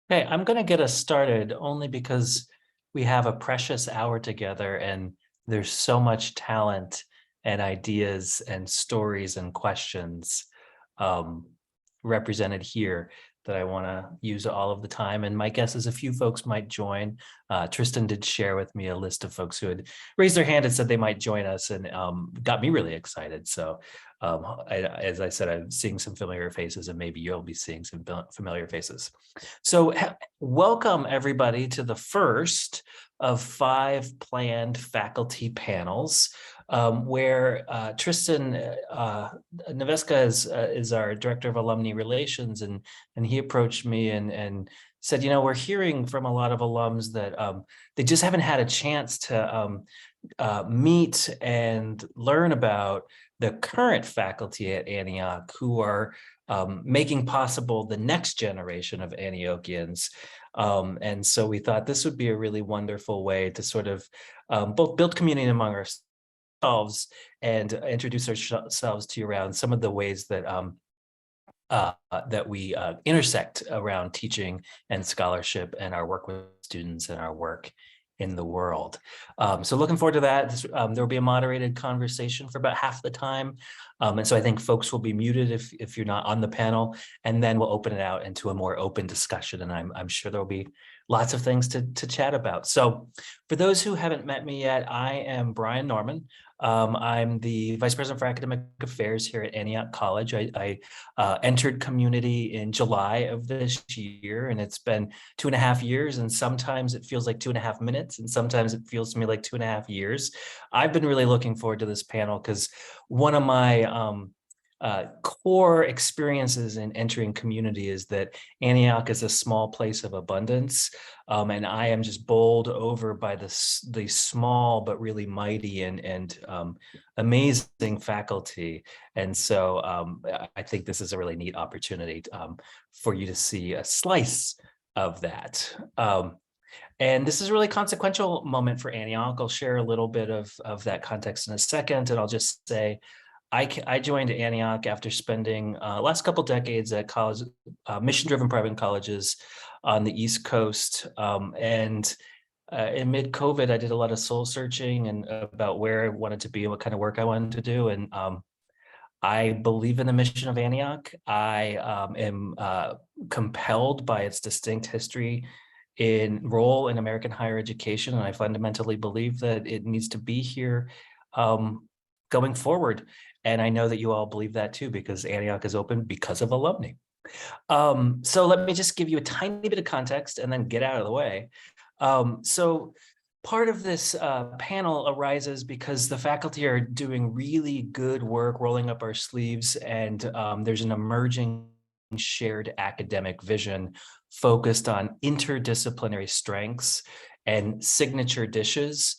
Hey, I'm going to get us started only because we have a precious hour together and there's so much talent and ideas and stories and questions um, represented here that I want to use all of the time. And my guess is a few folks might join. Tristan did share with me a list of folks who had raised their hand and said they might join us, and got me really excited. So as I said, I'm seeing some familiar faces, and maybe you'll be seeing some familiar faces. So welcome everybody to the first of 5 planned faculty panels, where Tristan Neveska is our director of alumni relations, and he approached me and said, we're hearing from a lot of alums that they just haven't had a chance to meet and learn about the current faculty at Antioch who are making possible the next generation of Antiochians. And so we thought this would be a really wonderful way to sort of both build community among ourselves and introduce ourselves to you around some of the ways that that we intersect around teaching and scholarship and our work with students and our work in the world. So looking forward to that. There will be a moderated conversation for about half the time. And so I think folks will be muted if you're not on the panel, and then we'll open it out into a more open discussion. And I'm sure there'll be lots of things to chat about. So for those who haven't met me yet, I am Brian Norman. I'm the Vice President for Academic Affairs here at Antioch College. I entered community in July of this year, and it's been 2.5 years, and sometimes it feels like 2.5 minutes, and sometimes it feels to me like 2.5 years. I've been really looking forward to this panel because one of my core experiences in entering community is that Antioch is a small place of abundance, and I am just bowled over by the small but really mighty and amazing faculty. And so I think this is a really neat opportunity for you to see a slice of that. And this is a really consequential moment for Antioch. I'll share a little bit of that context in a second, and I'll just say I joined Antioch after spending last couple decades at college, mission-driven private colleges on the East Coast. And in mid-COVID, I did a lot of soul searching and about where I wanted to be and what kind of work I wanted to do. And I believe in the mission of Antioch. I am compelled by its distinct history role in American higher education, and I fundamentally believe that it needs to be here going forward. And I know that you all believe that too, because Antioch is open because of alumni. So let me just give you a tiny bit of context and then get out of the way. So part of this panel arises because the faculty are doing really good work rolling up our sleeves, and there's an emerging shared academic vision focused on interdisciplinary strengths and signature dishes,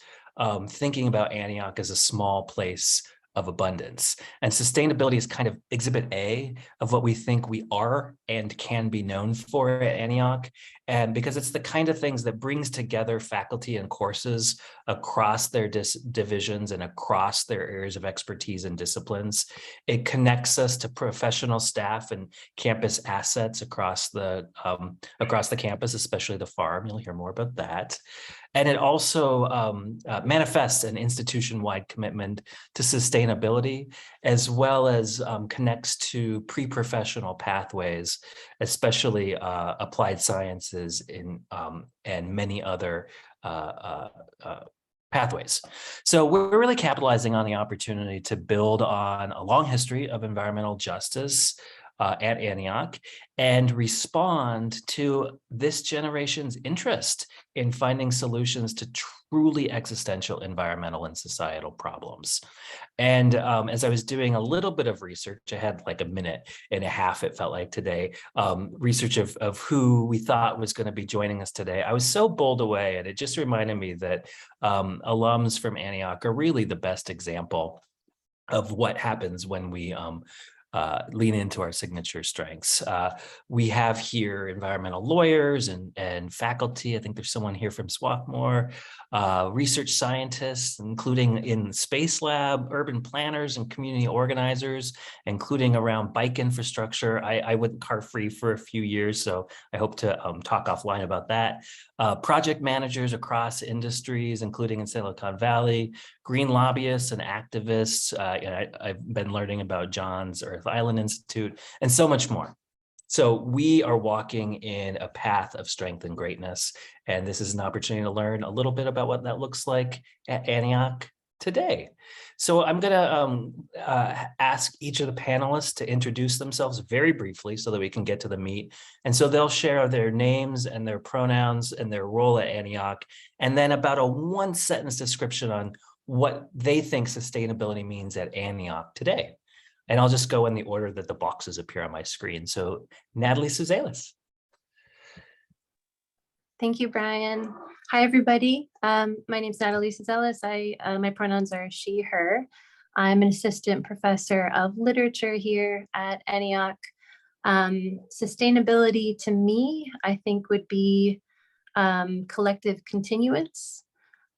thinking about Antioch as a small place of abundance. And sustainability is kind of exhibit A of what we think we are and can be known for at Antioch. And because it's the kind of things that brings together faculty and courses across their divisions and across their areas of expertise and disciplines. It connects us to professional staff and campus assets across the campus, especially the farm. You'll hear more about that. And it also manifests an institution-wide commitment to sustainability, as well as connects to pre-professional pathways, especially applied sciences and many other pathways. So we're really capitalizing on the opportunity to build on a long history of environmental justice at Antioch and respond to this generation's interest in finding solutions to truly existential environmental and societal problems. And as I was doing a little bit of research, I had like a minute and a half, it felt like today, research of who we thought was going to be joining us today. I was so bowled away, and it just reminded me that alums from Antioch are really the best example of what happens when we lean into our signature strengths. We have here environmental lawyers and faculty. I think there's someone here from Swarthmore, research scientists, including in Space Lab, urban planners and community organizers, including around bike infrastructure. I went car free for a few years, so I hope to talk offline about that. Project managers across industries, including in Silicon Valley, green lobbyists and activists. I've been learning about John's Earth Island Institute and so much more. So we are walking in a path of strength and greatness. And this is an opportunity to learn a little bit about what that looks like at Antioch today. So I'm going to ask each of the panelists to introduce themselves very briefly so that we can get to the meat. And so they'll share their names and their pronouns and their role at Antioch, and then about a one-sentence description on what they think sustainability means at Antioch today. And I'll just go in the order that the boxes appear on my screen. So Natalie Suzelis. Thank you, Brian. Hi, everybody. My name is Natalie Suzelis. My pronouns are she, her. I'm an assistant professor of literature here at Antioch. Sustainability to me, I think, would be collective continuance,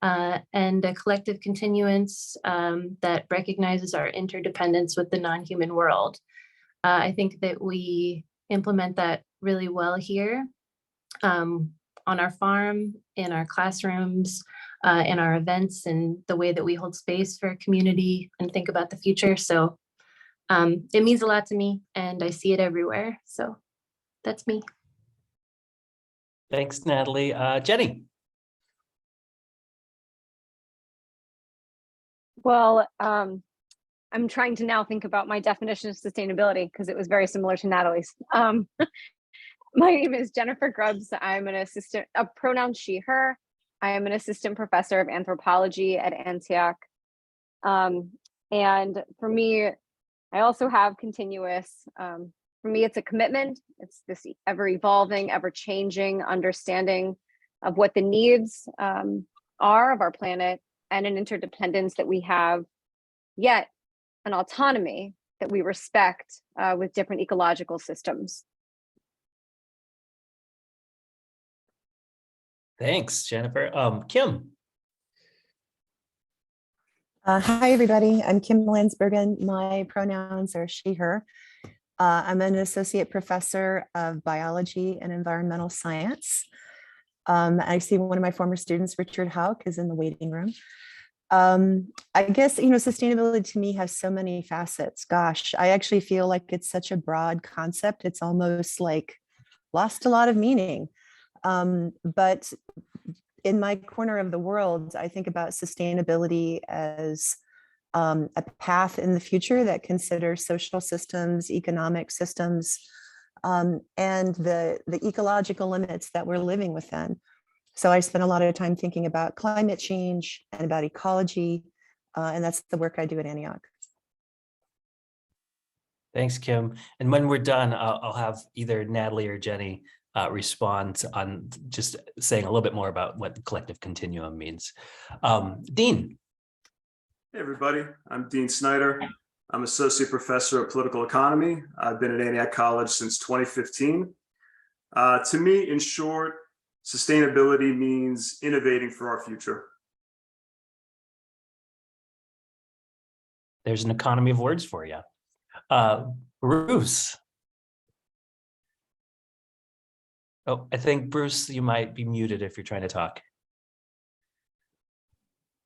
and a collective continuance that recognizes our interdependence with the non-human world. I think that we implement that really well here. On our farm, in our classrooms, in our events, and the way that we hold space for community and think about the future. So it means a lot to me, and I see it everywhere. So that's me. Thanks, Natalie. Jenny. Well, I'm trying to now think about my definition of sustainability because it was very similar to Natalie's. My name is Jennifer Grubbs. I'm an assistant, a pronoun she, her. I am an assistant professor of anthropology at Antioch. And for me, I also have continuous. For me, it's a commitment. It's this ever evolving, ever changing understanding of what the needs are of our planet, and an interdependence that we have, yet an autonomy that we respect with different ecological systems. Thanks, Jennifer. Kim. Hi, everybody. I'm Kim Landsbergen. My pronouns are she, her. I'm an associate professor of biology and environmental science. I see one of my former students, Richard Hauk, is in the waiting room. I guess, sustainability to me has so many facets. Gosh, I actually feel like it's such a broad concept. It's almost like lost a lot of meaning. But in my corner of the world, I think about sustainability as a path in the future that considers social systems, economic systems, and the ecological limits that we're living within. So I spend a lot of time thinking about climate change and about ecology, and that's the work I do at Antioch. Thanks, Kim. And when we're done, I'll have either Natalie or Jenny respond on just saying a little bit more about what the collective continuum means. Dean. Hey, everybody. I'm Dean Snyder. I'm associate professor of political economy. I've been at Antioch College since 2015. To me, in short, sustainability means innovating for our future. There's an economy of words for you. Bruce. Oh, I think, Bruce, you might be muted if you're trying to talk.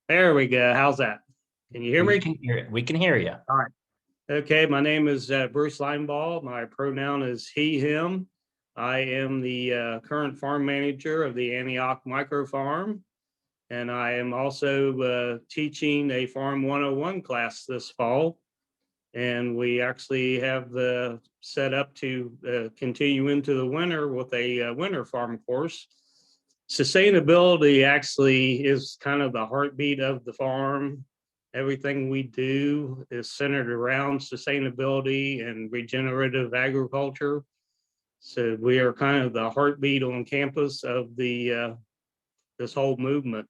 There we go. How's that? Can you hear me? We can hear it. We can hear you. All right. Okay, my name is Bruce Linebaugh. My pronoun is he, him. I am the current farm manager of the Antioch Micro Farm, and I am also teaching a Farm 101 class this fall. And we actually have the set up to continue into the winter with a winter farm course. Sustainability actually is kind of the heartbeat of the farm. Everything we do is centered around sustainability and regenerative agriculture. So we are kind of the heartbeat on campus of the this whole movement.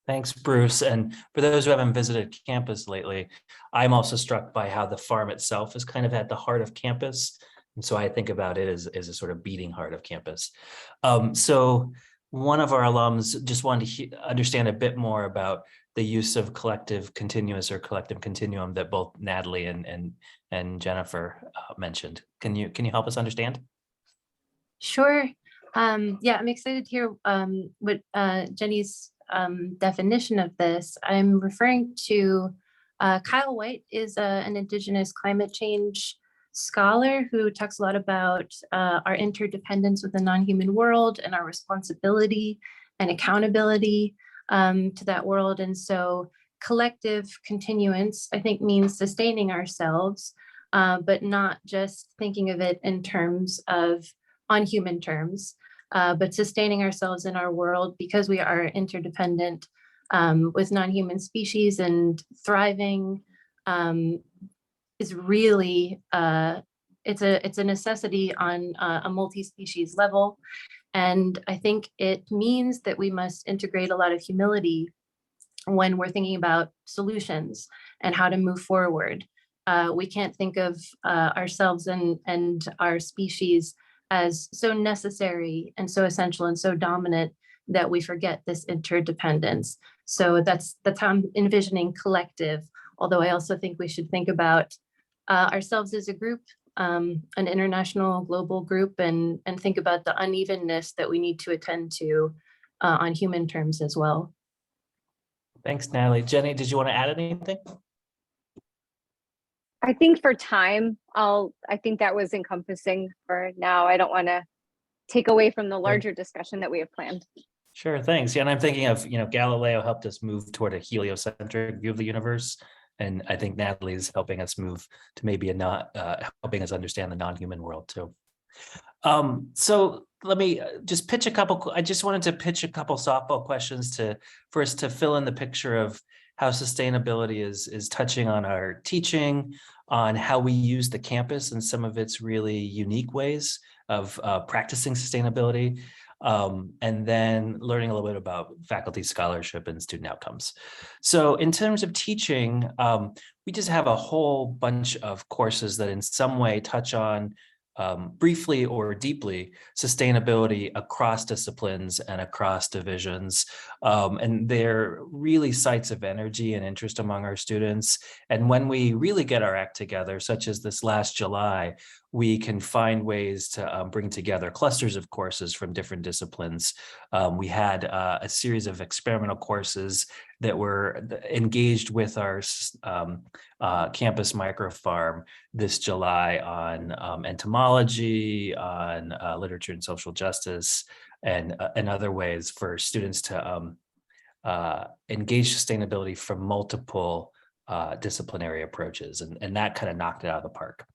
Thanks, Bruce. And for those who haven't visited campus lately, I'm also struck by how the farm itself is kind of at the heart of campus. And so I think about it as a sort of beating heart of campus. So one of our alums just wanted to understand a bit more about the use of collective continuous or collective continuum that both Natalie and Jennifer mentioned. Can you help us understand? Sure. Yeah, I'm excited to hear what Jenny's definition of this. I'm referring to Kyle White is an Indigenous climate change scholar who talks a lot about our interdependence with the non-human world and our responsibility and accountability to that world. And so collective continuance, I think, means sustaining ourselves, but not just thinking of it in terms of on human terms, but sustaining ourselves in our world because we are interdependent with non-human species, and thriving is really, it's a necessity on a multi-species level. And I think it means that we must integrate a lot of humility when we're thinking about solutions and how to move forward. We can't think of ourselves and our species as so necessary and so essential and so dominant that we forget this interdependence. So that's how I'm envisioning collective, although I also think we should think about ourselves as a group, an international global group, and think about the unevenness that we need to attend to on human terms as well. Thanks, Natalie. Jenny, did you want to add anything? I think for time, I think that was encompassing for now. I don't want to take away from the larger discussion that we have planned. Sure, thanks. Yeah, and I'm thinking of, Galileo helped us move toward a heliocentric view of the universe. And I think Natalie's helping us move to maybe helping us understand the non-human world too. So let me just pitch I just wanted to pitch a couple softball questions for us to fill in the picture of how sustainability is touching on our teaching, on how we use the campus and some of its really unique ways of practicing sustainability, and then learning a little bit about faculty scholarship and student outcomes. So in terms of teaching, we just have a whole bunch of courses that in some way touch on briefly or deeply sustainability across disciplines and across divisions. And they're really sites of energy and interest among our students. And when we really get our act together, such as this last July, we can find ways to bring together clusters of courses from different disciplines. We had a series of experimental courses that were engaged with our campus microfarm this July on entomology, on literature and social justice, and other ways for students to engage sustainability from multiple disciplinary approaches. And that kind of knocked it out of the park.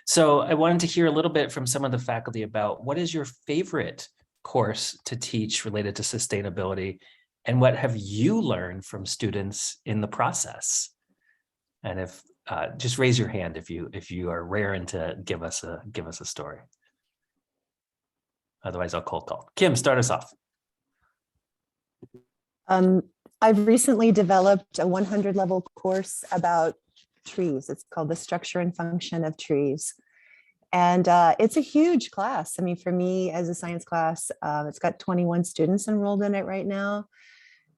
So I wanted to hear a little bit from some of the faculty about what is your favorite course to teach related to sustainability, and what have you learned from students in the process? And if just raise your hand if you are raring to give us a story. Otherwise, I'll cold call. Kim, start us off. I've recently developed a 100-level course about trees. It's called The Structure and Function of Trees. And it's a huge class. I mean, for me as a science class, it's got 21 students enrolled in it right now.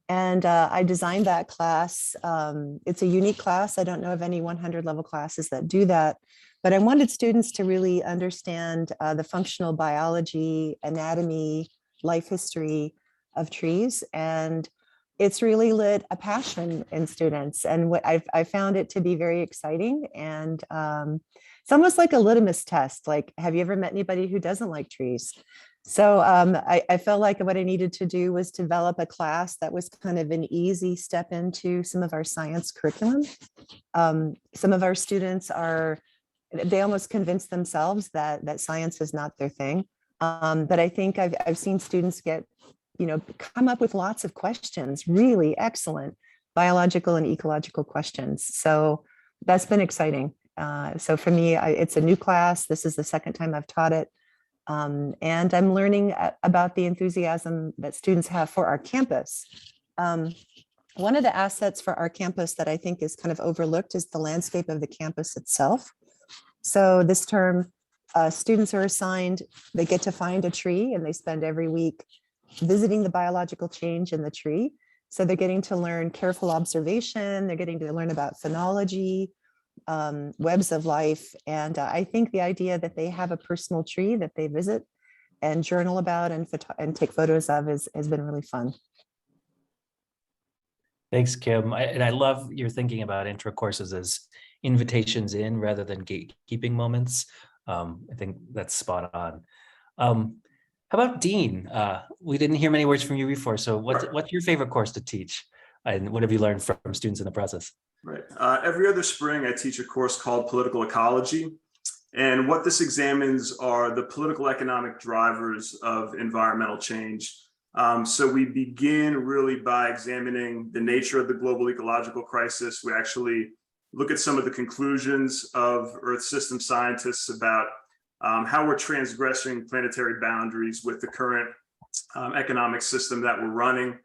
And I designed that class. It's a unique class. I don't know of any 100-level classes that do that, but I wanted students to really understand the functional biology, anatomy, life history of trees. And it's really lit a passion in students. And what I found it to be very exciting. And it's almost like a litmus test. Like, have you ever met anybody who doesn't like trees? So I felt like what I needed to do was develop a class that was kind of an easy step into some of our science curriculum. Some of our students they almost convince themselves that science is not their thing. But I think I've seen students come up with lots of questions, really excellent biological and ecological questions. So that's been exciting. So for me, it's a new class. This is the second time I've taught it. And I'm learning about the enthusiasm that students have for our campus. One of the assets for our campus that I think is kind of overlooked is the landscape of the campus itself. So this term, students are assigned, they get to find a tree and they spend every week visiting the biological change in the tree. So they're getting to learn careful observation, they're getting to learn about phenology, webs of life. And I think the idea that they have a personal tree that they visit and journal about and take photos of has been really fun. Thanks, Kim. And I love your thinking about intro courses as invitations in rather than gatekeeping moments. I think that's spot on. How about Dean? We didn't hear many words from you before. So what's your favorite course to teach? And what have you learned from students in the process? Right. Every other spring, I teach a course called Political Ecology. And what this examines are the political economic drivers of environmental change. So we begin really by examining the nature of the global ecological crisis. We actually look at some of the conclusions of Earth system scientists about how we're transgressing planetary boundaries with the current economic system that we're running.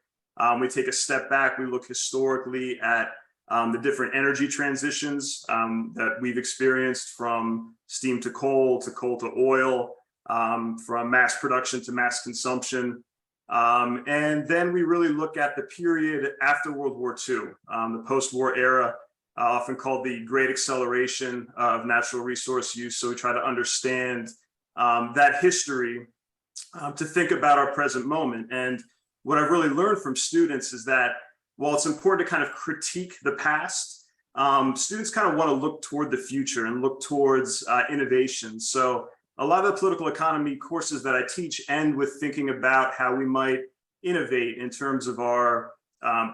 We take a step back, we look historically at the different energy transitions that we've experienced, from steam to coal to oil, from mass production to mass consumption. And then we really look at the period after World War II, the post-war era, often called the Great Acceleration of natural resource use. So we try to understand that history to think about our present moment. And what I've really learned from students is that while it's important to kind of critique the past, students kind of want to look toward the future and look towards innovation. So a lot of the political economy courses that I teach end with thinking about how we might innovate in terms of our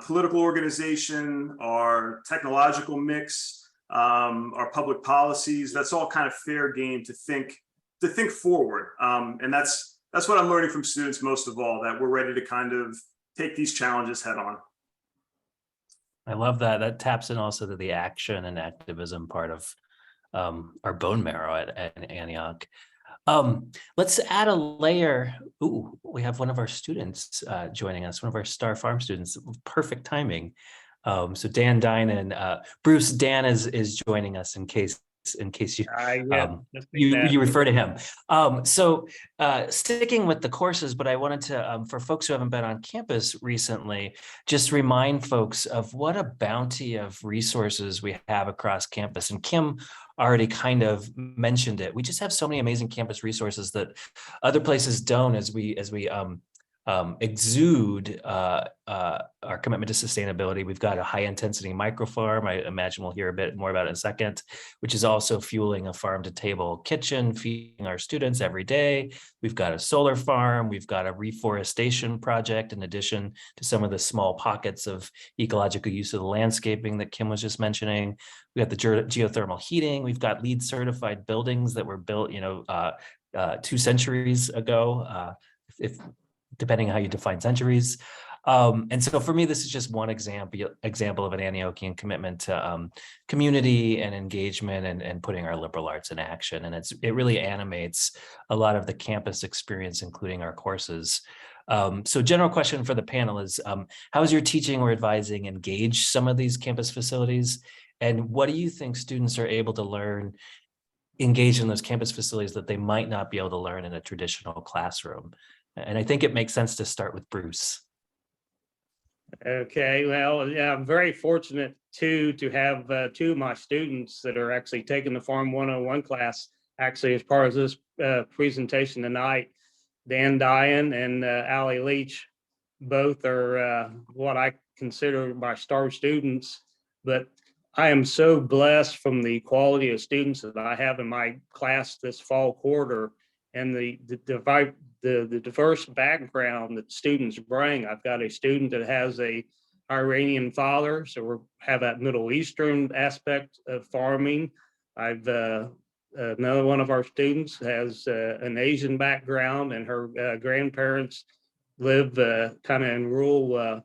political organization, our technological mix, our public policies. That's all kind of fair game to think forward. And that's what I'm learning from students most of all, that we're ready to kind of take these challenges head on. I love that. That taps in also to the action and activism part of our bone marrow at Antioch. Let's add a layer. Ooh, we have one of our students joining us, one of our Star Farm students. Perfect timing. So Dan Dinan, Bruce Dan is joining us in case you refer to him. So sticking with the courses, but I wanted to, for folks who haven't been on campus recently, just remind folks of what a bounty of resources we have across campus. And Kim already kind of mentioned it. We just have so many amazing campus resources that other places don't, as we exude our commitment to sustainability. We've got a high intensity microfarm. I imagine we'll hear a bit more about it in a second, which is also fueling a farm to table kitchen, feeding our students every day. We've got a solar farm. We've got a reforestation project, in addition to some of the small pockets of ecological use of the landscaping that Kim was just mentioning. We got the geothermal heating. We've got LEED certified buildings that were built, 2 centuries ago, depending on how you define centuries. And so for me, this is just one example of an Antiochian commitment to community and engagement and putting our liberal arts in action. And it really animates a lot of the campus experience, including our courses. So general question for the panel is, how is your teaching or advising engage some of these campus facilities? And what do you think students are able to learn, engage in those campus facilities that they might not be able to learn in a traditional classroom? And I think it makes sense to start with Bruce. Okay, well, yeah, I'm very fortunate to have 2 of my students that are actually taking the Farm 101 class, actually as part of this presentation tonight. Dan Dian and Allie Leach, both are what I consider my star students, but I am so blessed from the quality of students that I have in my class this fall quarter, and the diverse background that students bring. I've got a student that has a Iranian father, so we have that Middle Eastern aspect of farming. I've another one of our students has an Asian background, and her grandparents live kind of in rural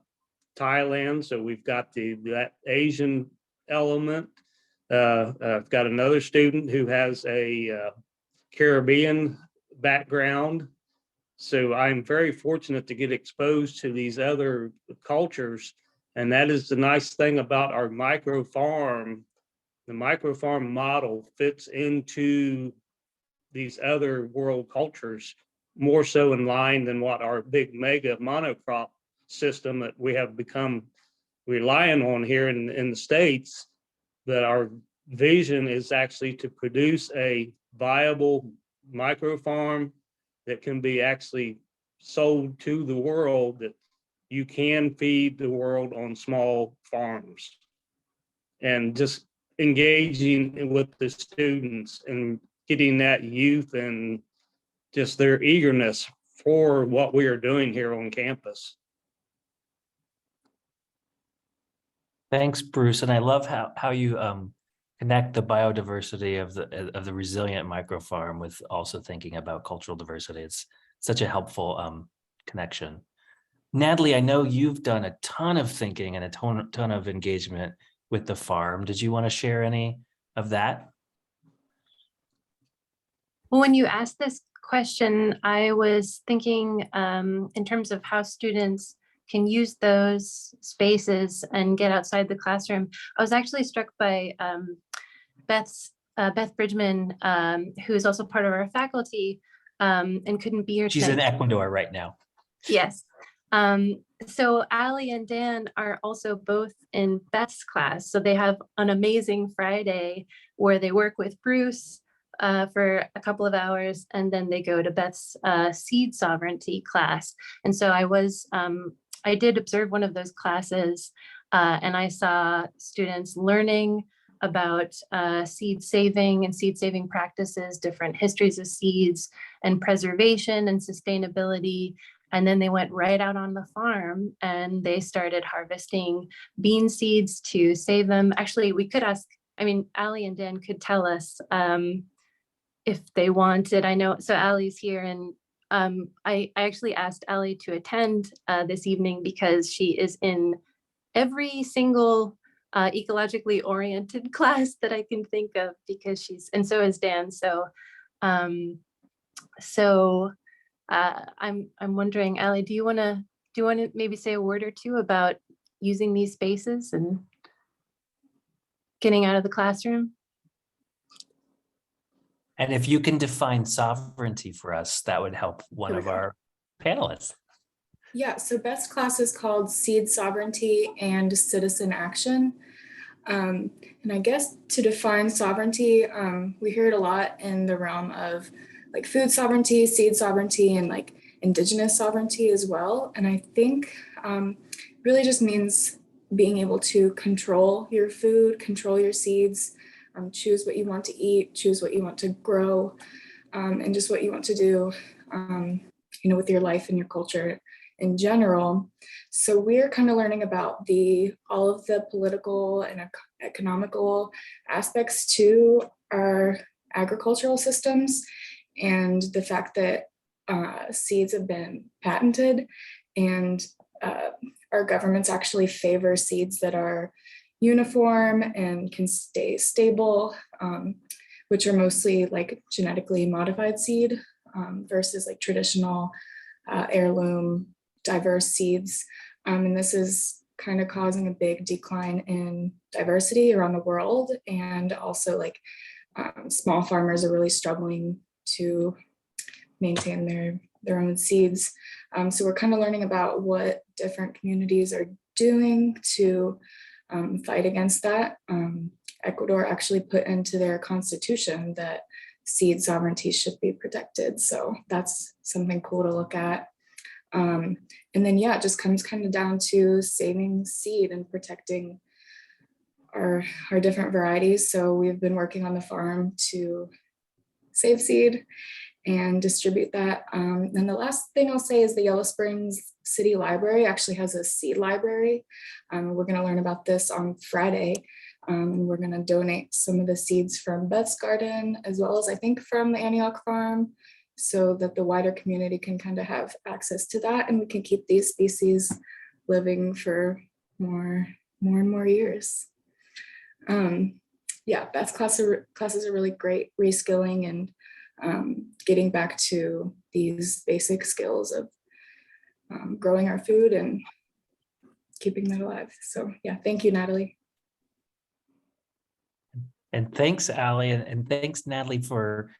Thailand, so we've got that Asian element. I've got another student who has a Caribbean background. So I'm very fortunate to get exposed to these other cultures And that is the nice thing about our micro farm. The micro farm model fits into these other world cultures more so in line than what our big mega monocrop system that we have become relying on here in the States. That our vision is actually to produce a viable micro farm that can be actually sold to the world, that you can feed the world on small farms. And just engaging with the students and getting that youth and just their eagerness for what we are doing here on campus. Thanks, Bruce. And I love how you connect the biodiversity of the resilient microfarm with also thinking about cultural diversity. It's such a helpful connection. Natalie, I know you've done a ton of thinking and a ton of engagement with the farm. Did you want to share any of that? Well, when you asked this question, I was thinking in terms of how students can use those spaces and get outside the classroom. I was actually struck by Beth Bridgman, who is also part of our faculty and couldn't be here She's in tonight. Ecuador right now. Yes. So Ali and Dan are also both in Beth's class. So they have an amazing Friday where they work with Bruce for a couple of hours, and then they go to Beth's seed sovereignty class. And so I did observe one of those classes, and I saw students learning about seed saving and seed saving practices, different histories of seeds and preservation and sustainability. And then they went right out on the farm and they started harvesting bean seeds to save them. Actually, we could ask, Ali and Dan could tell us if they wanted. I know, so Ali's here, and I actually asked Ali to attend this evening because she is in every single ecologically oriented class that I can think of, because and so is Dan. So, I'm wondering, Ali, do you want to maybe say a word or two about using these spaces and getting out of the classroom? And if you can define sovereignty for us, that would help one of our panelists. Yeah, so Beth's class is called Seed Sovereignty and Citizen Action. And I guess to define sovereignty, we hear it a lot in the realm of like food sovereignty, seed sovereignty, and like indigenous sovereignty as well. And I think really just means being able to control your food, control your seeds, choose what you want to eat, choose what you want to grow, and just what you want to do, with your life and your culture in general. So we're kind of learning about all of the political and economical aspects to our agricultural systems, and the fact that seeds have been patented, and our governments actually favor seeds that are uniform and can stay stable, which are mostly like genetically modified seed versus like traditional heirloom diverse seeds. And this is kind of causing a big decline in diversity around the world. And also like small farmers are really struggling to maintain their own seeds. So we're kind of learning about what different communities are doing to fight against that. Ecuador actually put into their constitution that seed sovereignty should be protected. So that's something cool to look at. And then, yeah, it just comes kind of down to saving seed and protecting our different varieties. So we've been working on the farm to save seed and distribute that. And the last thing I'll say is the Yellow Springs City Library actually has a seed library. We're going to learn about this on Friday. We're going to donate some of the seeds from Beth's garden, as well as I think from the Antioch farm, so that the wider community can kind of have access to that, and we can keep these species living for more and more years. Yeah, Beth's classes are really great, reskilling and getting back to these basic skills of growing our food and keeping that alive. So yeah, thank you, Natalie. And thanks, Allie, and thanks, Natalie, for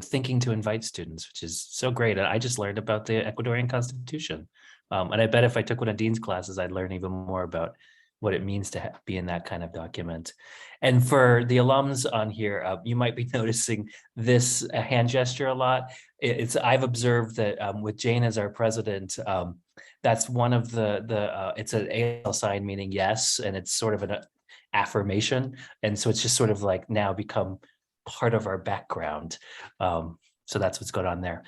thinking to invite students, which is so great. I just learned about the Ecuadorian Constitution. And I bet if I took one of Dean's classes, I'd learn even more about what it means to be in that kind of document. And for the alums on here, you might be noticing this hand gesture a lot. I've observed that with Jane as our president, that's one of it's an AL sign meaning yes, and it's sort of an affirmation. And so it's just sort of like now become part of our background. So that's what's going on there.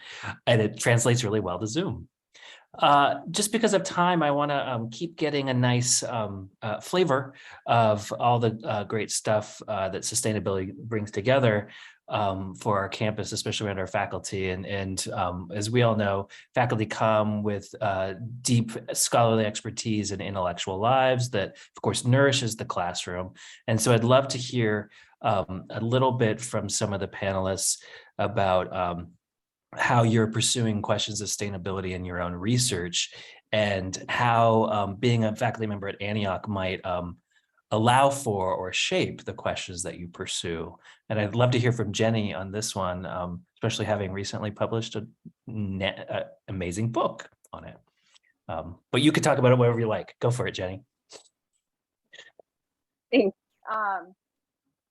And it translates really well to Zoom. Just because of time, I want to keep getting a nice flavor of all the great stuff that sustainability brings together for our campus, especially around our faculty. And as we all know, faculty come with deep scholarly expertise and intellectual lives that, of course, nourishes the classroom. And so I'd love to hear a little bit from some of the panelists about how you're pursuing questions of sustainability in your own research, and how being a faculty member at Antioch might allow for or shape the questions that you pursue. And I'd love to hear from Jenny on this one, especially having recently published an amazing book on it. But you could talk about it whatever you like. Go for it, Jenny. Thanks.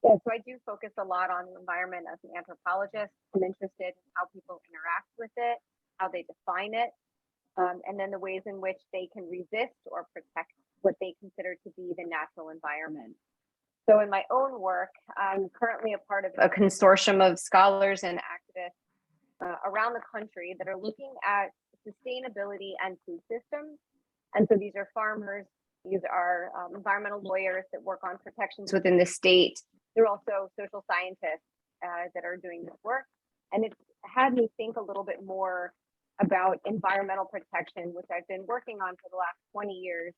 Yeah, so I do focus a lot on the environment as an anthropologist. I'm interested in how people interact with it, how they define it, and then the ways in which they can resist or protect what they consider to be the natural environment. So in my own work, I'm currently a part of a consortium of scholars and activists around the country that are looking at sustainability and food systems. And so these are farmers, these are environmental lawyers that work on protections within the state. They're also social scientists that are doing this work. And it's had me think a little bit more about environmental protection, which I've been working on for the last 20 years.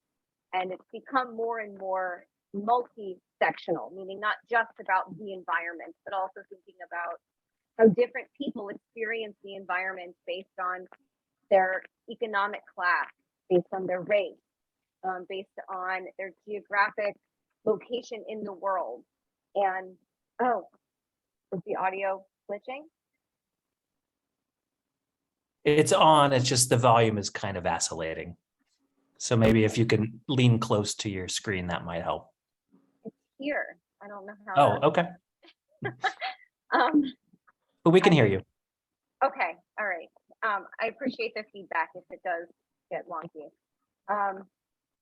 And it's become more and more multi-sectional, meaning not just about the environment, but also thinking about how different people experience the environment based on their economic class, based on their race, based on their geographic location in the world. And is the audio glitching? It's on, it's just the volume is kind of vacillating. So maybe if you can lean close to your screen, that might help. It's here. I don't know how. Oh, okay. But we can hear you. Okay, all right. I appreciate the feedback if it does get wonky.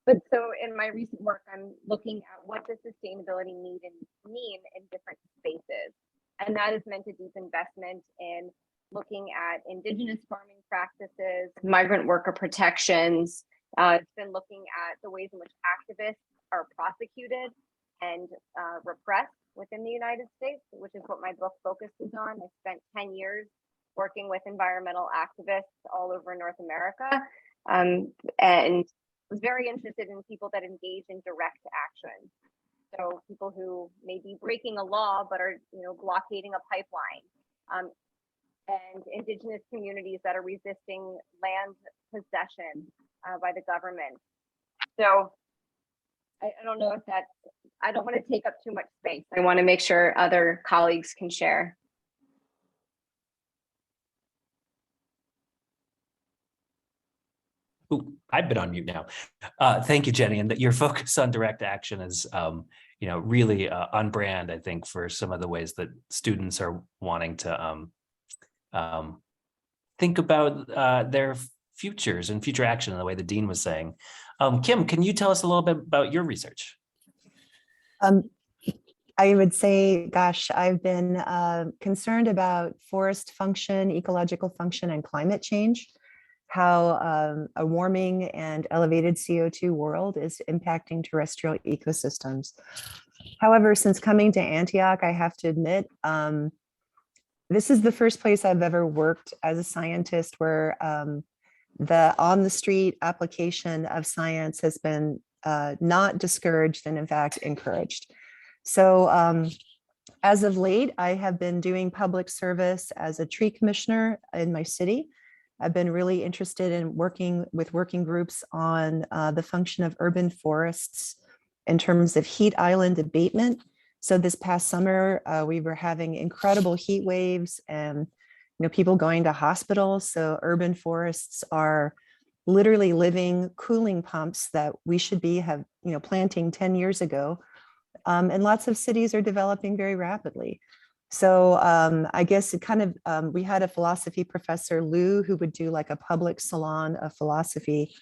But so in my recent work, I'm looking at what does sustainability mean in different spaces. And that has meant a deep investment in looking at indigenous farming practices, migrant worker protections. It's been looking at the ways in which activists are prosecuted and repressed within the United States, which is what my book focuses on. I spent 10 years working with environmental activists all over North America, and was very interested in people that engage in direct action. So people who may be breaking a law but are, blockading a pipeline, and indigenous communities that are resisting land possession by the government. So I don't know if I don't want to take up too much space. I want to make sure other colleagues can share. Ooh, I've been on mute now. Thank you, Jenny. And that your focus on direct action is, really on brand, I think, for some of the ways that students are wanting to think about their futures and future action in the way the Dean was saying. Kim, can you tell us a little bit about your research? I would say, gosh, I've been concerned about forest function, ecological function, and climate change, how a warming and elevated CO2 world is impacting terrestrial ecosystems. However, since coming to Antioch, I have to admit, this is the first place I've ever worked as a scientist where the on-the-street application of science has been not discouraged and in fact encouraged. So as of late, I have been doing public service as a tree commissioner in my city. I've been really interested in working with working groups on the function of urban forests in terms of heat island abatement. So this past summer, we were having incredible heat waves and people going to hospitals. So urban forests are literally living cooling pumps that we should be planting 10 years ago. And lots of cities are developing very rapidly. So I guess it kind of, we had a philosophy professor, Lou, who would do like a public salon of philosophy.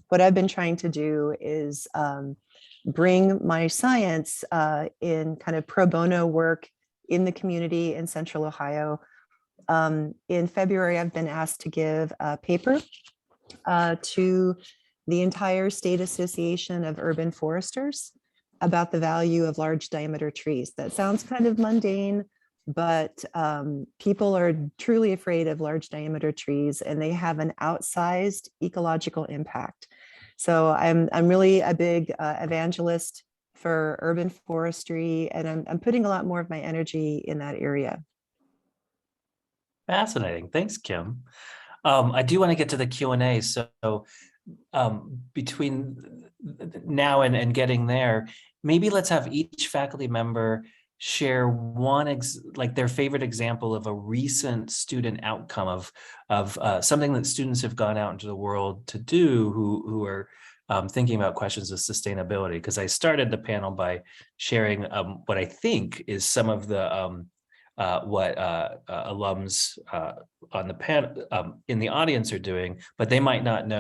What I've been trying to do is bring my science in kind of pro bono work in the community in Central Ohio. In February, I've been asked to give a paper to the entire State Association of Urban Foresters about the value of large diameter trees. That sounds kind of mundane, but people are truly afraid of large diameter trees, and they have an outsized ecological impact. So I'm really a big evangelist for urban forestry, and I'm putting a lot more of my energy in that area. Fascinating. Thanks, Kim. I do want to get to the Q&A. So between now and getting there, maybe let's have each faculty member share one their favorite example of a recent student outcome of something that students have gone out into the world to do who are thinking about questions of sustainability. Because I started the panel by sharing what I think is some of the what alums on the panel in the audience are doing, but they might not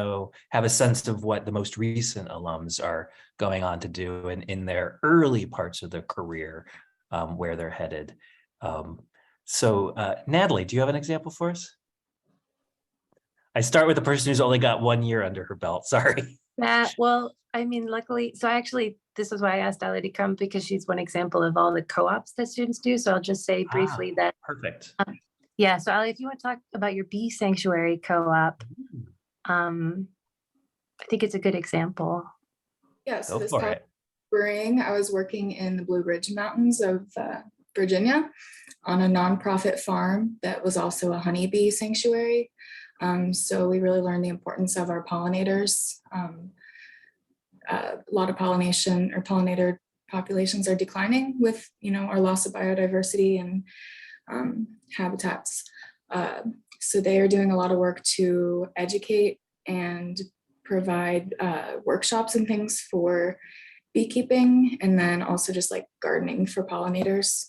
have a sense of what the most recent alums are going on to do in their early parts of their career, where they're headed. So Natalie, do you have an example for us? I start with the person who's only got 1 year under her belt. Sorry. Well, I mean, luckily, so actually, this is why I asked Ali to come, because she's one example of all the co-ops that students do. So I'll just say briefly that. Perfect. Yeah, so Ali, if you want to talk about your bee sanctuary co-op, I think it's a good example. Yeah, so Go this for past it. spring, I was working in the Blue Ridge Mountains of Virginia on a nonprofit farm that was also a honeybee sanctuary. So we really learned the importance of our pollinators. A lot of pollination or pollinator populations are declining with, our loss of biodiversity and habitats. So they are doing a lot of work to educate and provide workshops and things for beekeeping, and then also just like gardening for pollinators.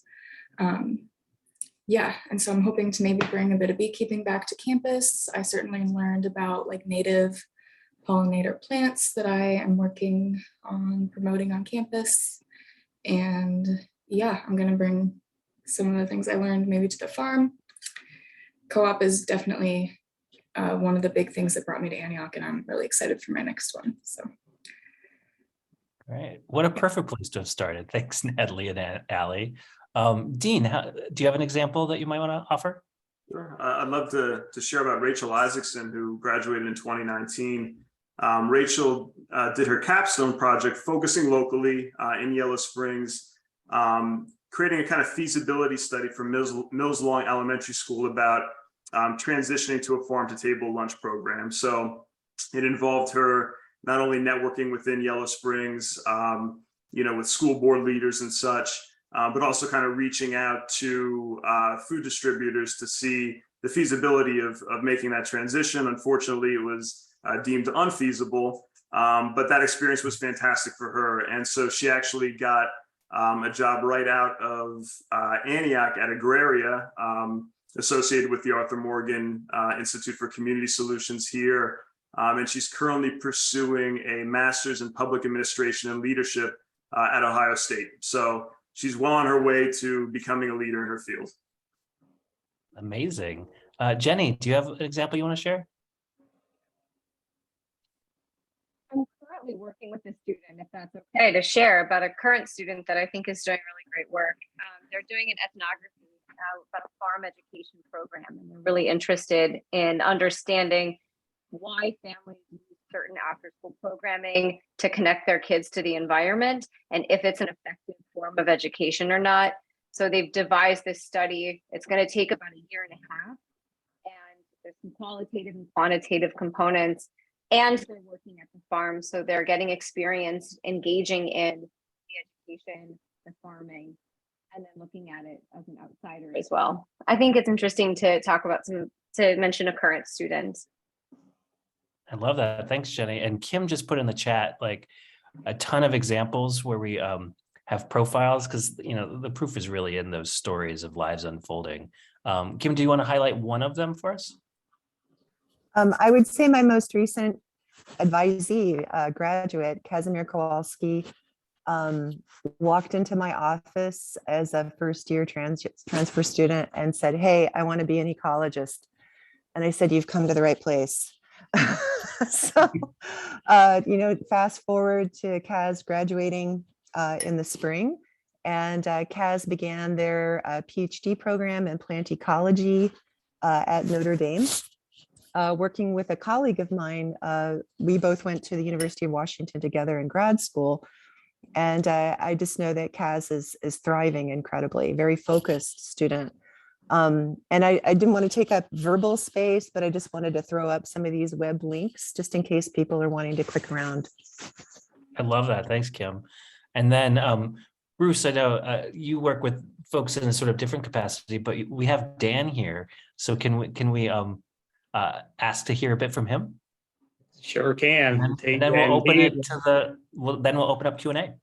Yeah, and so I'm hoping to maybe bring a bit of beekeeping back to campus. I certainly learned about like native pollinator plants that I am working on promoting on campus. And yeah, I'm gonna bring some of the things I learned maybe to the farm. Co-op is definitely one of the big things that brought me to Antioch, and I'm really excited for my next one, so. Great. What a perfect place to have started. Thanks, Natalie and Ali. Dean, do you have an example that you might want to offer? Sure. I'd love to share about Rachel Isaacson, who graduated in 2019. Rachel did her capstone project focusing locally in Yellow Springs, creating a kind of feasibility study for Mills Long Elementary School about transitioning to a farm-to-table lunch program. So it involved her not only networking within Yellow Springs, with school board leaders and such, but also kind of reaching out to food distributors to see the feasibility of making that transition. Unfortunately, it was deemed unfeasible, but that experience was fantastic for her. And so she actually got a job right out of Antioch at Agraria, associated with the Arthur Morgan Institute for Community Solutions here. And she's currently pursuing a master's in public administration and leadership at Ohio State. So she's well on her way to becoming a leader in her field. Amazing. Jenny, do you have an example you want to share? I'm currently working with a student, if that's okay, to share about a current student that I think is doing really great work. They're doing an ethnography about a farm education program, and they're really interested in understanding why families use certain after-school programming to connect their kids to the environment, and if it's an effective form of education or not. So they've devised this study. It's going to take about 1.5 years, and there's some qualitative and quantitative components, and they're working at the farm, so they're getting experience engaging in the education, the farming, and then looking at it as an outsider as well. I think it's interesting to talk about to mention a current student. I love that. Thanks, Jenny. And Kim just put in the chat like a ton of examples where we have profiles, because the proof is really in those stories of lives unfolding. Kim, do you want to highlight one of them for us? I would say my most recent advisee, graduate, Kazimir Kowalski, walked into my office as a first-year transfer student and said, "Hey, I want to be an ecologist." And I said, "You've come to the right place." So, fast forward to Kaz graduating in the spring, and Kaz began their PhD program in plant ecology at Notre Dame. Working with a colleague of mine, we both went to the University of Washington together in grad school. And I just know that Kaz is thriving incredibly, very focused student. And I didn't want to take up verbal space, but I just wanted to throw up some of these web links just in case people are wanting to click around. I love that. Thanks, Kim. And then Bruce, I know you work with folks in a sort of different capacity, but we have Dan here. So can we ask to hear a bit from him? Sure can. And then we'll open it to then we'll open up Q&A.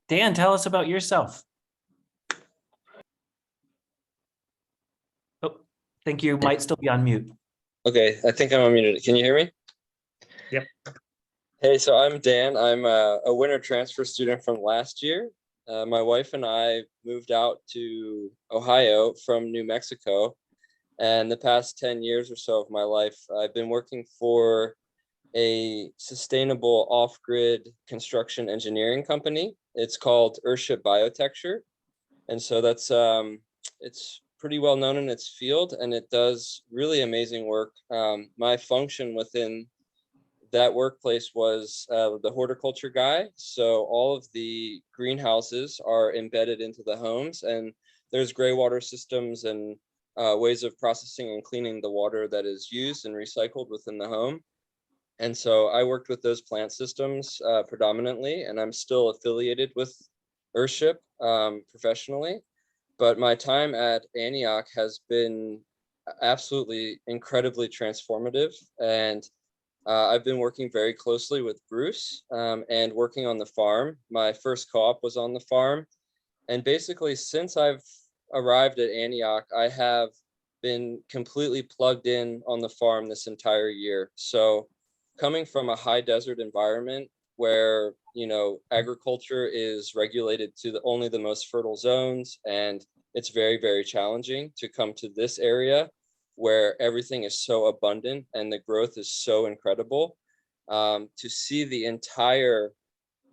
Dan, tell us about yourself. Oh, I think you might still be on mute. Okay, I think I'm unmuted. Can you hear me? Yep. Hey, so I'm Dan. I'm a winter transfer student from last year. My wife and I moved out to Ohio from New Mexico. And the past 10 years or so of my life, I've been working for a sustainable off-grid construction engineering company. It's called Earthship Biotecture. And so that's, it's pretty well known in its field, and it does really amazing work. My function within that workplace was the horticulture guy. So all of the greenhouses are embedded into the homes, and there's gray water systems and ways of processing and cleaning the water that is used and recycled within the home. And so I worked with those plant systems predominantly, and I'm still affiliated with Earthship professionally. But my time at Antioch has been absolutely incredibly transformative. And I've been working very closely with Bruce and working on the farm. My first co-op was on the farm. And basically, since I've arrived at Antioch, I have been completely plugged in on the farm this entire year. So coming from a high desert environment where, agriculture is regulated to only the most fertile zones, and it's very, very challenging to come to this area where everything is so abundant and the growth is so incredible. To see the entire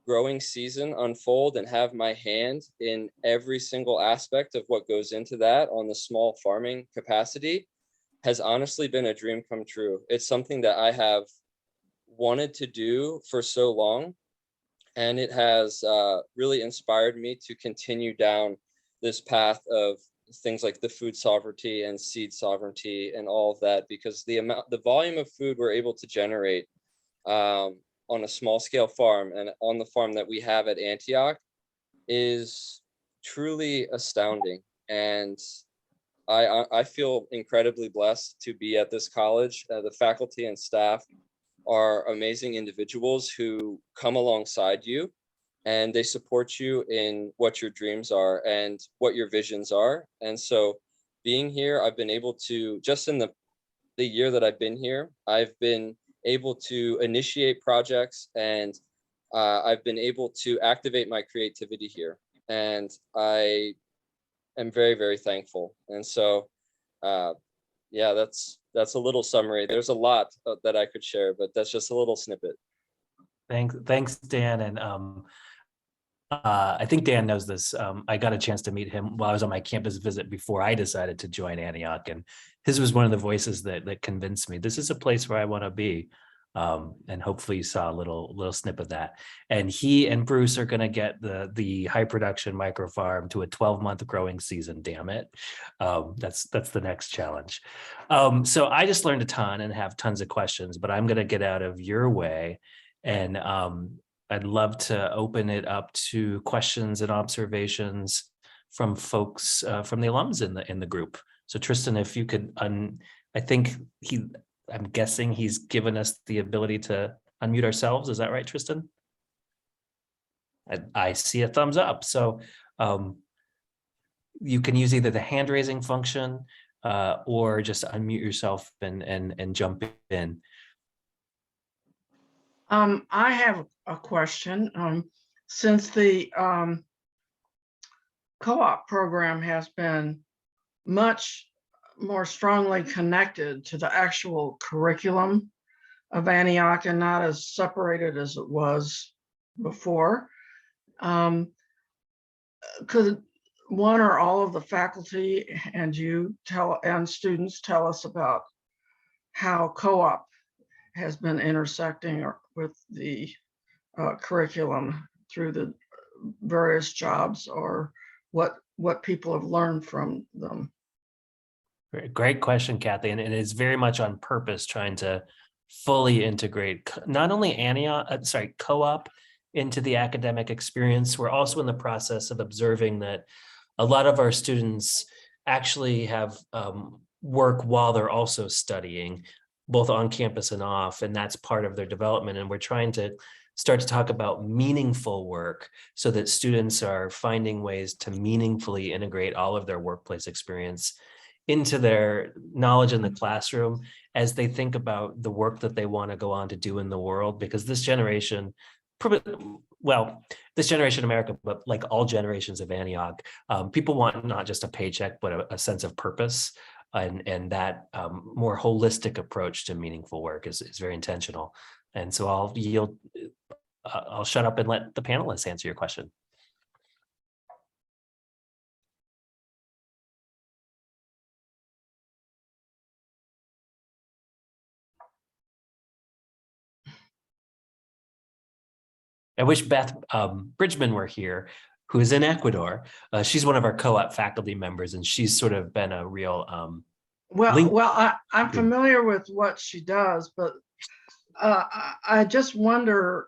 growing season unfold and have my hand in every single aspect of what goes into that on the small farming capacity has honestly been a dream come true. It's something that I have wanted to do for so long, and it has really inspired me to continue down this path of things like the food sovereignty and seed sovereignty and all of that, because the volume of food we're able to generate on a small scale farm and on the farm that we have at Antioch is truly astounding. And I feel incredibly blessed to be at this college. The faculty and staff are amazing individuals who come alongside you, and they support you in what your dreams are and what your visions are. And so being here, I've been able to, just in the year that I've been here, I've been able to initiate projects, and I've been able to activate my creativity here. And I am very, very thankful. And so, yeah, that's a little summary. There's a lot that I could share, but that's just a little snippet. Thanks, Dan. And I think Dan knows this. I got a chance to meet him while I was on my campus visit before I decided to join Antioch, and his was one of the voices that convinced me this is a place where I want to be. And hopefully you saw a little snip of that. And he and Bruce are going to get the high production micro farm to a 12-month growing season. Damn it. That's the next challenge. So I just learned a ton and have tons of questions, but I'm going to get out of your way. And I'd love to open it up to questions and observations from folks, from the alums in the group. So Tristan, if you could, I'm guessing he's given us the ability to unmute ourselves. Is that right, Tristan? I see a thumbs up. So you can use either the hand raising function or just unmute yourself and jump in. I have a question. Since the co-op program has been much more strongly connected to the actual curriculum of Antioch and not as separated as it was before, could one or all of the faculty and students tell us about how co-op has been intersecting with the curriculum through the various jobs, or what people have learned from them? Great question, Kathy. And it is very much on purpose trying to fully integrate not only co-op into the academic experience. We're also in the process of observing that a lot of our students actually have work while they're also studying, both on campus and off, and that's part of their development. And we're trying to start to talk about meaningful work so that students are finding ways to meaningfully integrate all of their workplace experience into their knowledge in the classroom as they think about the work that they want to go on to do in the world. Because this generation, this generation of America, but like all generations of Antioch, people want not just a paycheck, but a sense of purpose. And that more holistic approach to meaningful work is very intentional. And so I'll shut up and let the panelists answer your question. I wish Beth Bridgman were here, who is in Ecuador. She's one of our co-op faculty members, and she's sort of been a real I'm familiar with what she does, but I just wonder,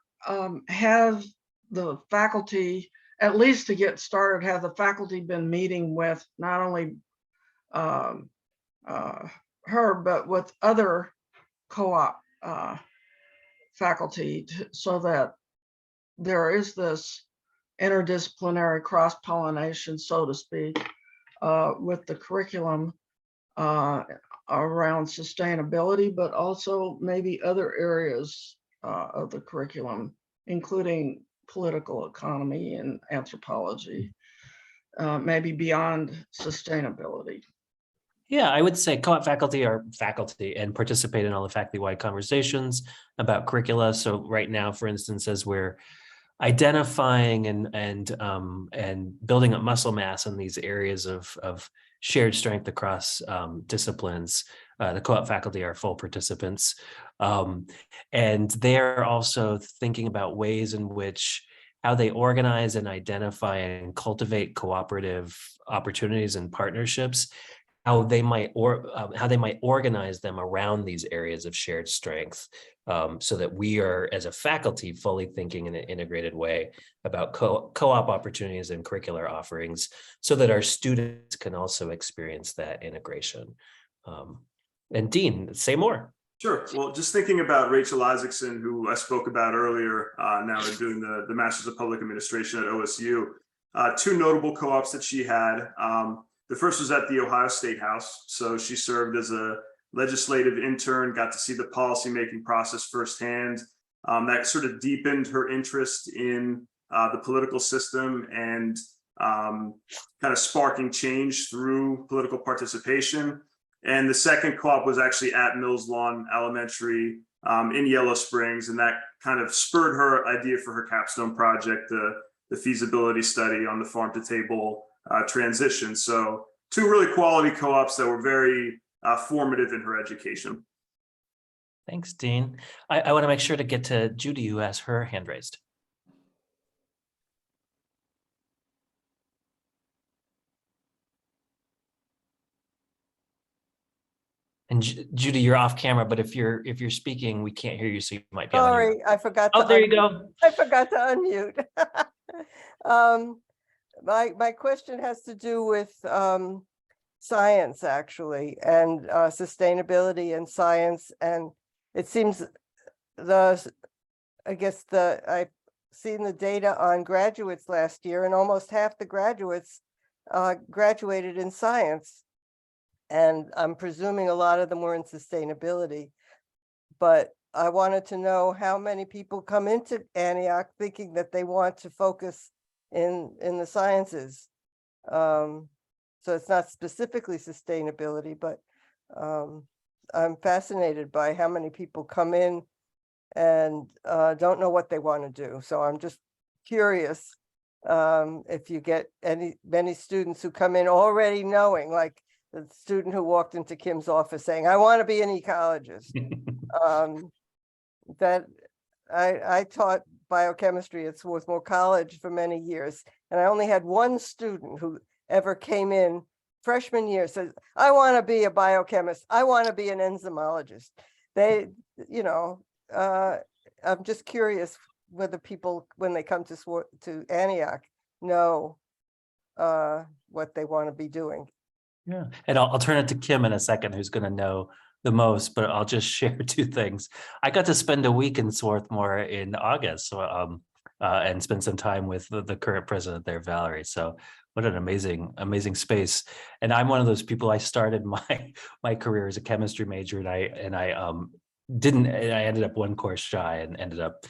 have the faculty, at least to get started, have the faculty been meeting with not only her, but with other co-op faculty, so that there is this interdisciplinary cross-pollination, so to speak, with the curriculum around sustainability, but also maybe other areas of the curriculum, including political economy and anthropology, maybe beyond sustainability. Yeah, I would say co-op faculty are faculty and participate in all the faculty-wide conversations about curricula. So right now, for instance, as we're identifying and building up muscle mass in these areas of shared strength across disciplines, the co-op faculty are full participants. And they're also thinking about ways in which how they organize and identify and cultivate cooperative opportunities and partnerships, how they might organize them around these areas of shared strength, so that we are, as a faculty, fully thinking in an integrated way about co-op opportunities and curricular offerings, so that our students can also experience that integration. And Dean, say more. Sure. Well, just thinking about Rachel Isaacson, who I spoke about earlier, now doing the Masters of Public Administration at OSU. Two notable co-ops that she had. The first was at the Ohio State House. So she served as a legislative intern, got to see the policymaking process firsthand. That sort of deepened her interest in the political system and kind of sparking change through political participation. And the second co-op was actually at Mills Lawn Elementary in Yellow Springs. And that kind of spurred her idea for her capstone project, the feasibility study on the farm to table transition. So two really quality co-ops that were very formative in her education. Thanks, Dean. I want to make sure to get to Judy, who has her hand raised. And Judy, you're off camera, but if you're speaking, we can't hear you, so you might be on mute. Sorry, I forgot Oh, to there you unmute. go. I forgot to unmute. My question has to do with science, actually, and sustainability and science. And it seems I've seen the data on graduates last year, and almost half the graduates graduated in science. And I'm presuming a lot of them were in sustainability. But I wanted to know how many people come into Antioch thinking that they want to focus in the sciences. So it's not specifically sustainability, but I'm fascinated by how many people come in and don't know what they want to do. So I'm just curious if you get many students who come in already knowing, like the student who walked into Kim's office saying, I want to be an ecologist. That I taught biochemistry at Swarthmore College for many years, and I only had one student who ever came in freshman year, says, I want to be a biochemist, I want to be an enzymologist. They, I'm just curious whether people, when they come to Antioch, know what they want to be doing. Yeah, and I'll turn it to Kim in a second, who's going to know the most, but I'll just share two things. I got to spend a week in Swarthmore in August, and spend some time with the current president there, Valerie. So what an amazing space. And I'm one of those people, I started my career as a chemistry major, and I ended up one course shy and ended up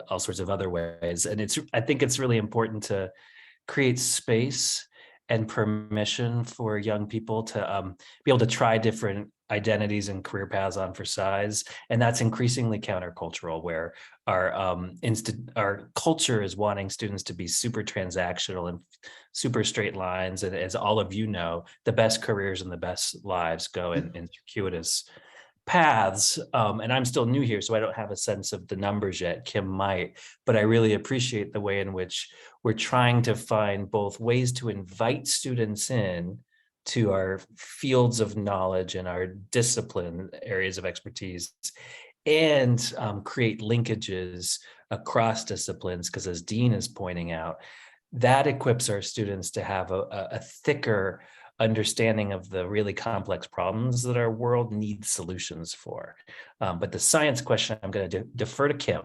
all sorts of other ways. And I think it's really important to create space and permission for young people to be able to try different identities and career paths on for size. And that's increasingly countercultural, where our culture is wanting students to be super transactional and super straight lines. And as all of you know, the best careers and the best lives go in circuitous paths. And I'm still new here, so I don't have a sense of the numbers yet. Kim might, but I really appreciate the way in which we're trying to find both ways to invite students in to our fields of knowledge and our discipline areas of expertise, and create linkages across disciplines, because as Dean is pointing out, that equips our students to have a thicker understanding of the really complex problems that our world needs solutions for. But the science question, I'm going to defer to Kim.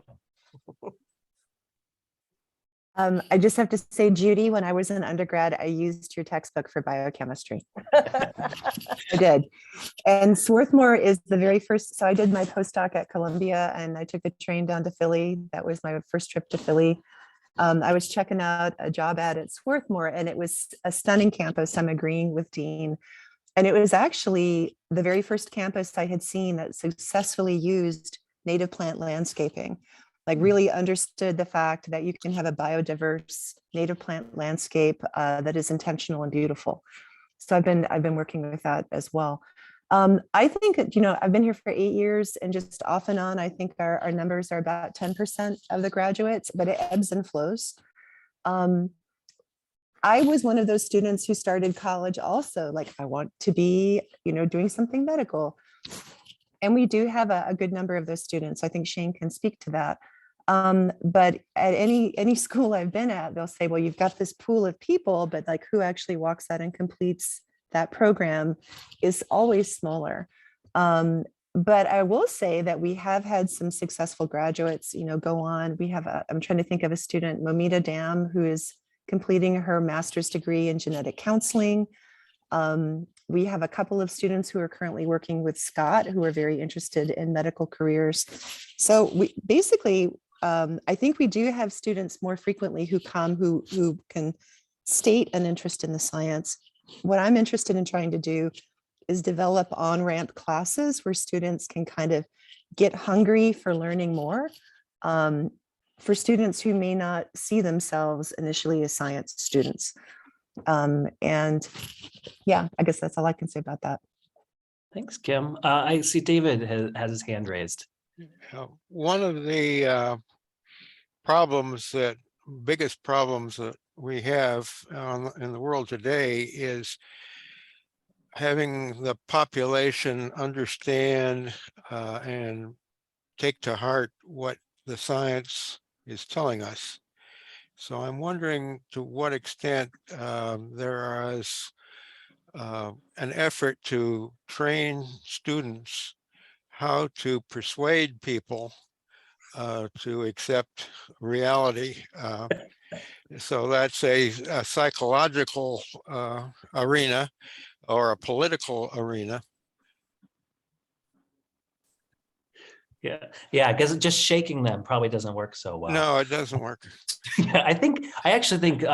I just have to say, Judy, when I was an undergrad, I used your textbook for biochemistry. I did. And Swarthmore is the very first. So I did my postdoc at Columbia, and I took the train down to Philly. That was my first trip to Philly. I was checking out a job ad at Swarthmore, and it was a stunning campus. I'm agreeing with Dean. And it was actually the very first campus I had seen that successfully used native plant landscaping, like really understood the fact that you can have a biodiverse native plant landscape that is intentional and beautiful. So I've been working with that as well. I think, I've been here for 8 years, and just off and on, I think our numbers are about 10% of the graduates, but it ebbs and flows. I was one of those students who started college also, like, I want to be, doing something medical. And we do have a good number of those students. I think Shane can speak to that. But at any school I've been at, they'll say, well, you've got this pool of people, but like, who actually walks out and completes that program is always smaller. But I will say that we have had some successful graduates, go on. We have I'm trying to think of a student, Momita Dam, who is completing her master's degree in genetic counseling. We have a couple of students who are currently working with Scott, who are very interested in medical careers. So we basically, I think we do have students more frequently who come who can state an interest in the science. What I'm interested in trying to do is develop on-ramp classes where students can kind of get hungry for learning more, for students who may not see themselves initially as science students. And yeah, I guess that's all I can say about that. Thanks, Kim. I see David has his hand raised. One of the biggest problems that we have in the world today is having the population understand and take to heart what the science is telling us. So I'm wondering to what extent there is an effort to train students how to persuade people to accept reality. So that's a psychological arena or a political arena. Yeah, because just shaking them probably doesn't work so well. No, it doesn't work. Yeah, I actually think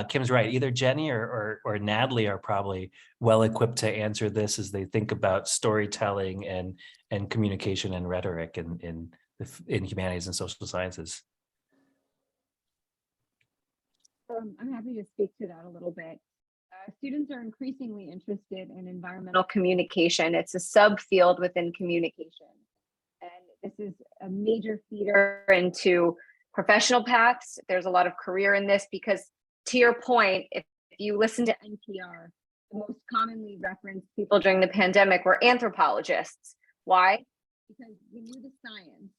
Kim's right. Either Jenny or Natalie are probably well equipped to answer this as they think about storytelling and communication and rhetoric in humanities and social sciences. I'm happy to speak to that a little bit. Students are increasingly interested in environmental communication. It's a subfield within communication. And this is a major feeder into professional paths. There's a lot of career in this because, to your point, if you listen to NPR, the most commonly referenced people during the pandemic were anthropologists. Why? Because we knew the science,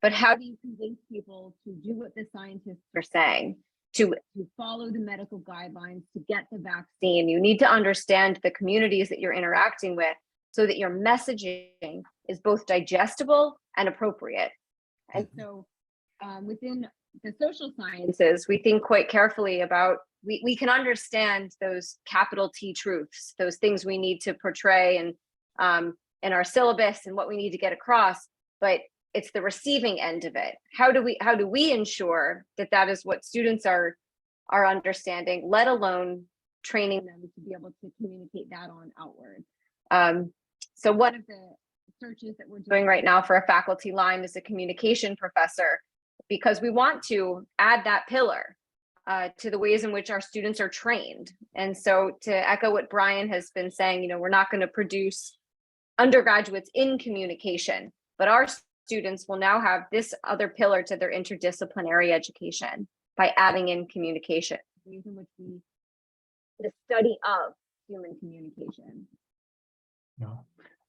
but how do you convince people to do what the scientists are saying? To follow the medical guidelines, to get the vaccine? You need to understand the communities that you're interacting with so that your messaging is both digestible and appropriate. And so within the social sciences, we think quite carefully about, we can understand those capital T truths, those things we need to portray and in our syllabus and what we need to get across, but it's the receiving end of it. How do we ensure that that is what students are understanding, let alone training them to be able to communicate that on outward? So one of the searches that we're doing right now for a faculty line is a communication professor, because we want to add that pillar to the ways in which our students are trained. And so to echo what Brian has been saying, we're not going to produce undergraduates in communication, but our students will now have this other pillar to their interdisciplinary education by adding in communication, the study of human communication. No,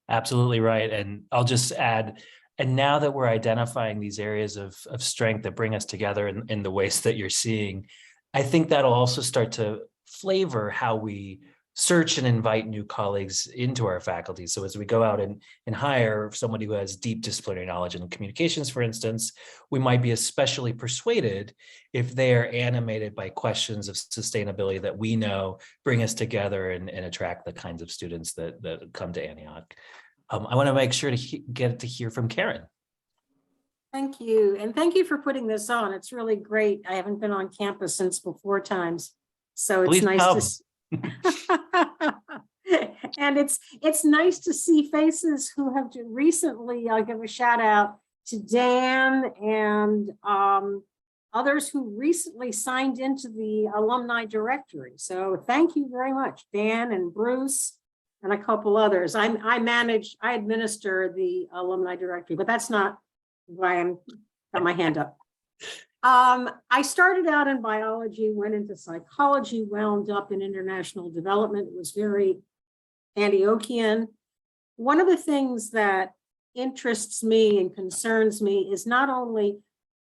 absolutely right. And I'll just add, and now that we're identifying these areas of strength that bring us together in the ways that you're seeing, I think that'll also start to flavor how we search and invite new colleagues into our faculty. So as we go out and hire somebody who has deep disciplinary knowledge in communications, for instance, we might be especially persuaded if they are animated by questions of sustainability that we know bring us together and attract the kinds of students that come to Antioch. I want to make sure to get to hear from Karen. Thank you. And thank you for putting this on. It's really great. I haven't been on campus since before times. So it's Please nice come. to and it's nice to see faces who have recently, I'll give a shout out to Dan and others who recently signed into the alumni directory. So thank you very much, Dan and Bruce and a couple others. I administer the alumni directory, but that's not why I'm got my hand up. I started out in biology, went into psychology, wound up in international development. It was very Antiochian. One of the things that interests me and concerns me is not only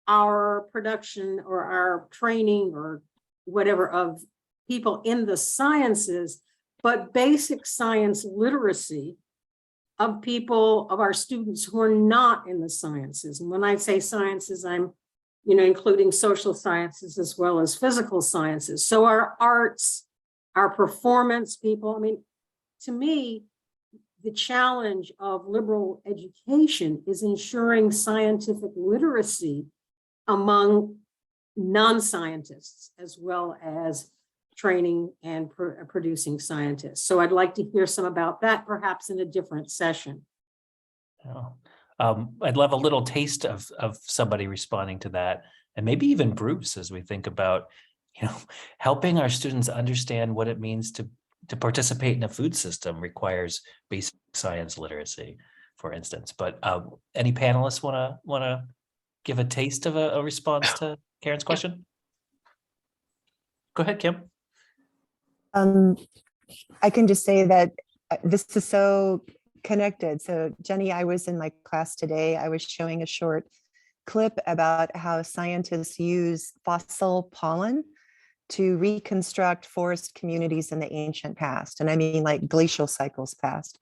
our production or our training or whatever of people in the sciences, but basic science literacy of people, of our students who are not in the sciences. And when I say sciences, I'm including social sciences as well as physical sciences. So our arts, our performance people, to me, the challenge of liberal education is ensuring scientific literacy among non-scientists, as well as training and producing scientists. So I'd like to hear some about that, perhaps in a different session. Oh. I'd love a little taste of somebody responding to that, and maybe even Bruce, as we think about, helping our students understand what it means to participate in a food system requires basic science literacy, for instance. But any panelists want to give a taste of a response to Karen's question? Go ahead, Kim. I can just say that this is so connected. So Jenny, I was in my class today. I was showing a short clip about how scientists use fossil pollen to reconstruct forest communities in the ancient past. And I mean like glacial cycles past.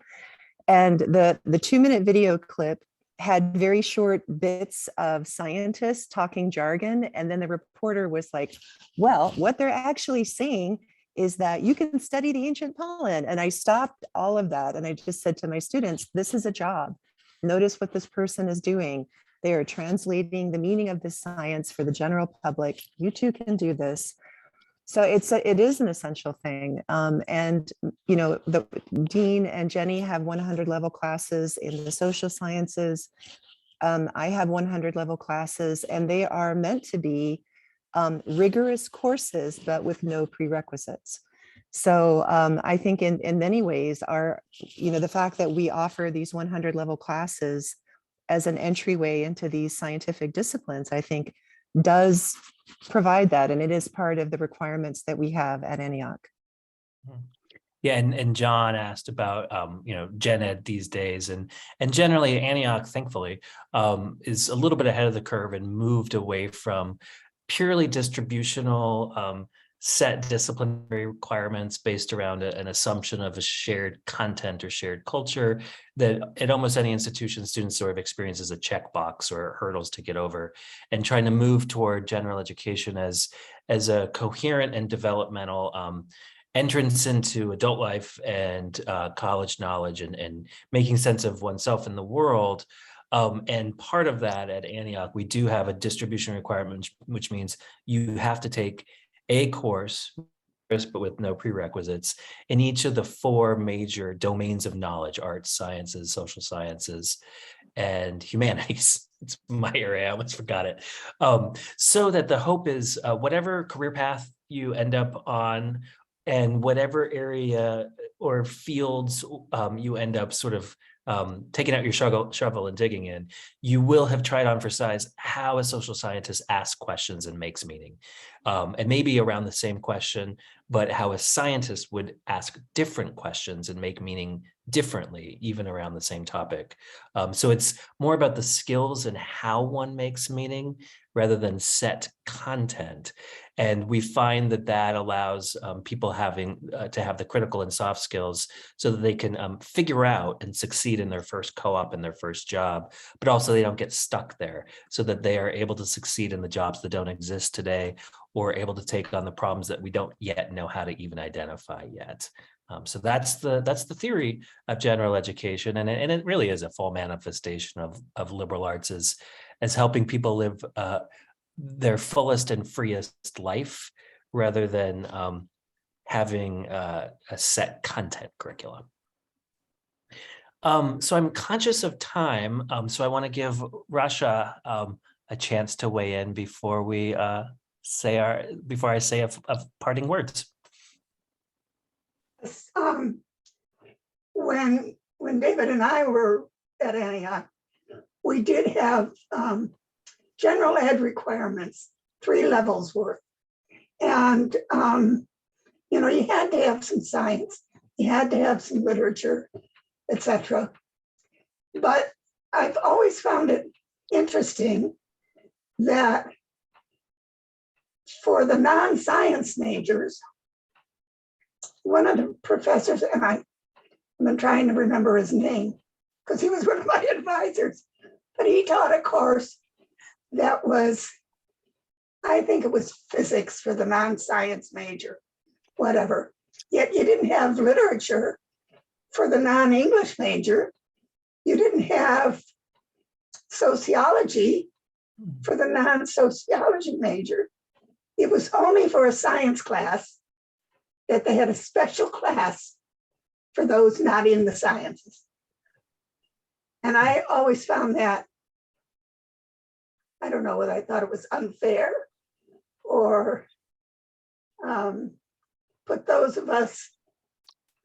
And the 2-minute video clip had very short bits of scientists talking jargon. And then the reporter was like, well, what they're actually saying is that you can study the ancient pollen. And I stopped all of that. And I just said to my students, this is a job. Notice what this person is doing. They are translating the meaning of this science for the general public. You too can do this. So it is an essential thing. And, you know, the Dean and Jenny have 100 level classes in the social sciences. I have 100 level classes, and they are meant to be rigorous courses, but with no prerequisites. So I think in many ways the fact that we offer these 100 level classes as an entryway into these scientific disciplines, I think does provide that. And it is part of the requirements that we have at Antioch. Yeah, and John asked about gen ed these days, and generally Antioch, thankfully, is a little bit ahead of the curve and moved away from purely distributional set disciplinary requirements based around an assumption of a shared content or shared culture that at almost any institution students sort of experience as a checkbox or hurdles to get over, and trying to move toward general education as a coherent and developmental entrance into adult life and college knowledge and making sense of oneself in the world. And part of that at Antioch, we do have a distribution requirement, which means you have to take a course, but with no prerequisites, in each of the 4 major domains of knowledge: arts, sciences, social sciences, and humanities. It's my area, I almost forgot it. So that the hope is whatever career path you end up on, and whatever area or fields you end up sort of taking out your shovel and digging in, you will have tried on for size how a social scientist asks questions and makes meaning. And maybe around the same question, but how a scientist would ask different questions and make meaning differently, even around the same topic. So it's more about the skills and how one makes meaning rather than set content. And we find that allows people having to have the critical and soft skills so that they can figure out and succeed in their first co-op and their first job, but also they don't get stuck there, so that they are able to succeed in the jobs that don't exist today, or able to take on the problems that we don't yet know how to even identify yet. So that's the theory of general education, and it really is a full manifestation of liberal arts as helping people live their fullest and freest life, rather than having a set content curriculum. So I'm conscious of time, so I want to give Rasha a chance to weigh in before we say a parting words. When David and I were at Antioch, we did have general ed requirements, 3 levels worth. And, you had to have some science, you had to have some literature, etc. But I've always found it interesting that for the non-science majors, one of the professors, and I've been trying to remember his name because he was one of my advisors, but he taught a course that was, I think it was physics for the non-science major, whatever. Yet you didn't have literature for the non-English major. You didn't have sociology for the non-sociology major. It was only for a science class that they had a special class for those not in the sciences. And I always found that, I don't know whether I thought it was unfair or put those of us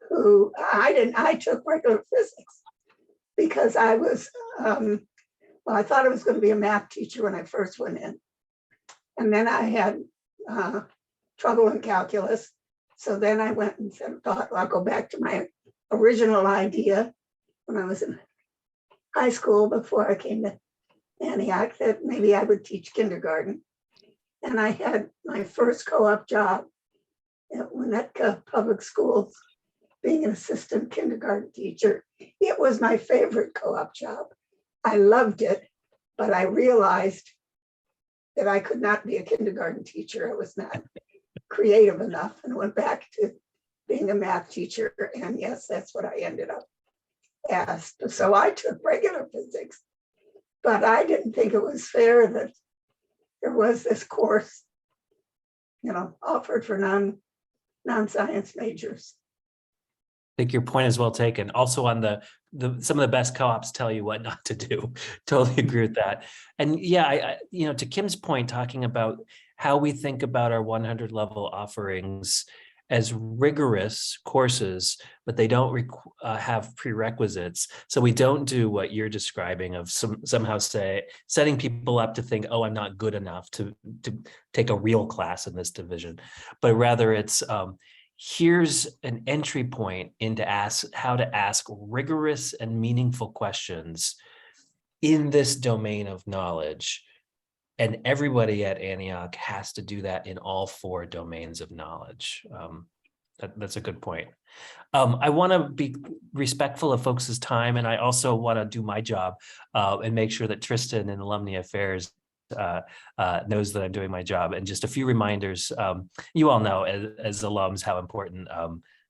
who, I took regular physics, because I was, well, I thought I was going to be a math teacher when I first went in. And then I had trouble in calculus. So then I went and thought, well, I'll go back to my original idea when I was in high school before I came to Antioch, that maybe I would teach kindergarten. And I had my first co-op job at Winnetka Public Schools, being an assistant kindergarten teacher. It was my favorite co-op job. I loved it, but I realized that I could not be a kindergarten teacher. I was not creative enough, and went back to being a math teacher. And yes, that's what I ended up as. So I took regular physics, but I didn't think it was fair that there was this course, offered for non-science majors. I think your point is well taken. Also on some of the best co-ops tell you what not to do. Totally agree with that. And yeah, to Kim's point, talking about how we think about our 100 level offerings as rigorous courses, but they don't have prerequisites. So we don't do what you're describing of somehow setting people up to think, oh, I'm not good enough to take a real class in this division, but rather it's here's an entry point into how to ask rigorous and meaningful questions in this domain of knowledge. And everybody at Antioch has to do that in all 4 domains of knowledge. That's a good point. I want to be respectful of folks' time, and I also want to do my job and make sure that Tristan in Alumni Affairs knows that I'm doing my job. And just a few reminders. You all know as alums how important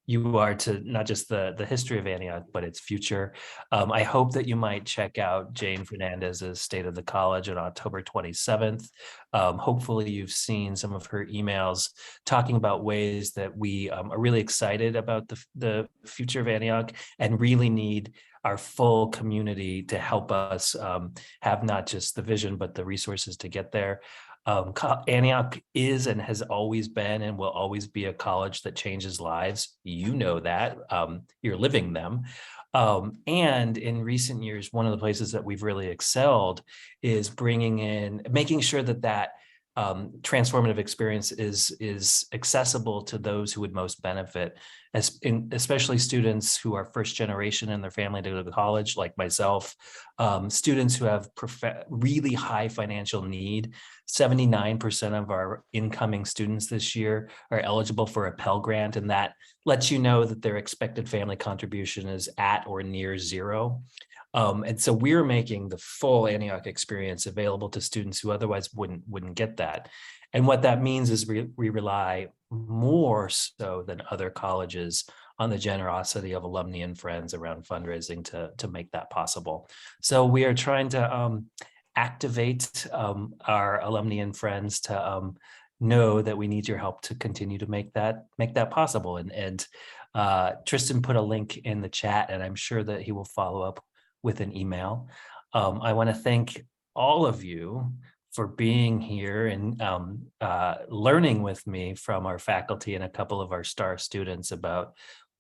you are to not just the history of Antioch, but its future. I hope that you might check out Jane Fernandez's State of the College on October 27th. Hopefully you've seen some of her emails talking about ways that we are really excited about the future of Antioch and really need our full community to help us have not just the vision, but the resources to get there. Antioch is and has always been and will always be a college that changes lives. You know that. You're living them. And in recent years, one of the places that we've really excelled is making sure that transformative experience is accessible to those who would most benefit, especially students who are first generation in their family to go to college, like myself, students who have really high financial need. 79% of our incoming students this year are eligible for a Pell Grant, and that lets you know that their expected family contribution is at or near zero. And so we're making the full Antioch experience available to students who otherwise wouldn't get that. And what that means is we rely more so than other colleges on the generosity of alumni and friends around fundraising to make that possible. So we are trying to activate our alumni and friends to know that we need your help to continue to make that possible. And Tristan put a link in the chat, and I'm sure that he will follow up with an email. I want to thank all of you for being here and learning with me from our faculty and a couple of our star students about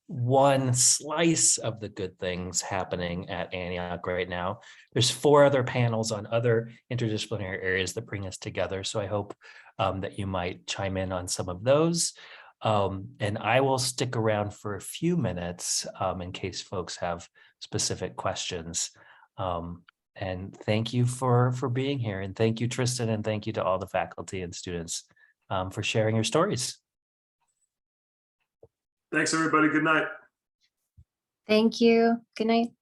one slice of the good things happening at Antioch right now. There's 4 other panels on other interdisciplinary areas that bring us together. So I hope that you might chime in on some of those. And I will stick around for a few minutes in case folks have specific questions. And thank you for being here. And thank you, Tristan, and thank you to all the faculty and students for sharing your stories. Thanks, everybody. Good night. Thank you. Good night.